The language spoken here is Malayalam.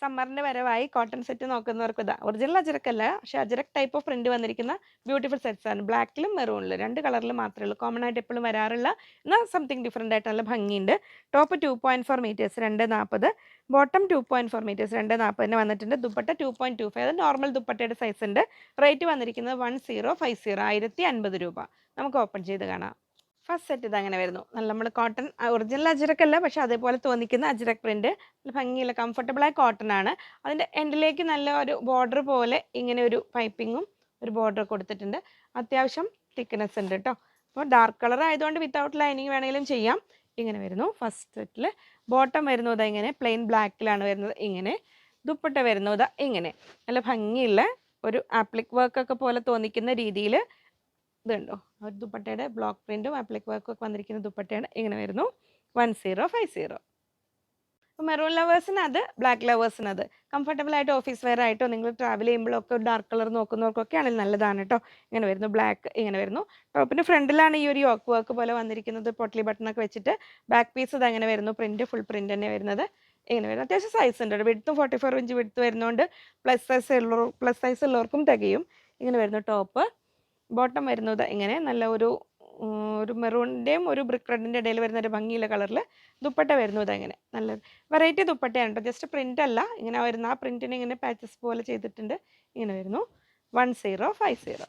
സമ്മറിൻ്റെ വരവായി കോട്ടൺ സെറ്റ് നോക്കുന്നവർക്ക് ഇതാ ഒറിജിനൽ അജരക്കല്ല, പക്ഷേ അജരക് ടൈപ്പ് ഓഫ് പ്രിന്റ് വന്നിരിക്കുന്ന ബ്യൂട്ടിഫുൾ സെറ്റ്സ് ആണ്. ബ്ലാക്കിലും മെറൂണിലും 2 കളറിൽ മാത്രമേ ഉള്ളൂ. കോമൺ ആയിട്ട് എപ്പോഴും വരാറുള്ള എന്നാൽ സംതിങ് ഡിഫറെൻ്റ് ആയിട്ട് നല്ല ഭംഗിയുണ്ട്. ടോപ്പ് 2.4 മീറ്റേഴ്സ് 240, ബോട്ടം 2.4 മീറ്റേഴ്സ് 240 വന്നിട്ടുണ്ട്. ദുപ്പട്ട 2.25, അത് നോർമൽ ദുപ്പട്ടയുടെ സൈസ് ഉണ്ട്. റേറ്റ് വന്നിരിക്കുന്നത് 1050, 1050 രൂപ. നമുക്ക് ഓപ്പൺ ചെയ്ത് കാണാം. ഫസ്റ്റ് സെറ്റ് ഇതങ്ങനെ വരുന്നു. നല്ല നമ്മൾ കോട്ടൺ ഒറിജിനൽ അജ്രക്കല്ല, പക്ഷേ അതേപോലെ തോന്നിക്കുന്ന അജ്രക് പ്രിന്റ്, നല്ല ഭംഗിയുള്ള കംഫർട്ടബിളായ കോട്ടൺ ആണ്. അതിൻ്റെ എൻഡിലേക്ക് നല്ല ഒരു ബോർഡർ പോലെ ഇങ്ങനെ ഒരു പൈപ്പിങ്ങും ഒരു ബോർഡർ കൊടുത്തിട്ടുണ്ട്. അത്യാവശ്യം തിക്നെസ് ഉണ്ട് കേട്ടോ. അപ്പോൾ ഡാർക്ക് കളർ ആയതുകൊണ്ട് വിത്തൗട്ട് ലൈനിങ് വേണമെങ്കിലും ചെയ്യാം. ഇങ്ങനെ വരുന്നു ഫസ്റ്റ് സെറ്റിൽ. ബോട്ടം വരുന്നത് ഇങ്ങനെ പ്ലെയിൻ ബ്ലാക്കിലാണ് വരുന്നത്. ഇങ്ങനെ ദുപ്പട്ട വരുന്നത് ഇങ്ങനെ നല്ല ഭംഗിയുള്ള ഒരു ആപ്ലിക് വർക്കൊക്കെ പോലെ തോന്നിക്കുന്ന രീതിയിൽ ഇതുണ്ടോ, ഒരു ദുപ്പട്ടയുടെ ബ്ലോക്ക് പ്രിന്റും ആപ്ലിക് വർക്കും ഒക്കെ വന്നിരിക്കുന്ന ദുപ്പട്ടയാണ്. ഇങ്ങനെ വരുന്നു 1050. മെറൂൺ ലവേഴ്സിന് അത്, ബ്ലാക്ക് ലവേഴ്സിന് അത്. കംഫർട്ടബിൾ ആയിട്ട് ഓഫീസ് വെയർ ആയിട്ടോ നിങ്ങൾ ട്രാവൽ ചെയ്യുമ്പോഴൊക്കെ ഡാർക്ക് കളർ നോക്കുന്നവർക്കൊക്കെ ആണെങ്കിൽ നല്ലതാണ് കേട്ടോ. ഇങ്ങനെ വരുന്നു ബ്ലാക്ക്. ഇങ്ങനെ വരുന്നു ടോപ്പിൻ്റെ ഫ്രണ്ടിലാണ് ഈ ഒരു യോക്ക് വർക്ക് പോലെ വന്നിരിക്കുന്നത്, പൊട്ടലി ബട്ടണൊക്കെ വെച്ചിട്ട്. ബാക്ക് പീസ് ഇത് അങ്ങനെ വരുന്നു, പ്രിന്റ് ഫുൾ പ്രിന്റ് തന്നെ വരുന്നത്. ഇങ്ങനെ വരുന്നു. അത്യാവശ്യം സൈസ് ഉണ്ട്, വിഡ്ത്തും 44 ഇഞ്ച് വിഡ്ത്ത് വരുന്നതുകൊണ്ട് പ്ലസ് സൈസ് ഉള്ളവർക്കും തികയും. ഇങ്ങനെ വരുന്നു ടോപ്പ്. ബോട്ടം വരുന്നത് ഇങ്ങനെ നല്ല ഒരു മെറൂണിൻ്റെയും ഒരു ബ്രിക്ക് റെഡിൻ്റെ ഇടയിൽ വരുന്ന ഒരു ഭംഗിയുള്ള കളറിൽ ദുപ്പട്ട വരുന്നത് ഇങ്ങനെ നല്ല വെറൈറ്റി ദുപ്പട്ടയാണ് കേട്ടോ. ജസ്റ്റ് പ്രിൻ്റ് അല്ല, ഇങ്ങനെ വരുന്ന ആ പ്രിൻറ്റിന് ഇങ്ങനെ പാച്ചസ് പോലെ ചെയ്തിട്ടുണ്ട്. ഇങ്ങനെ വരുന്നു 1050.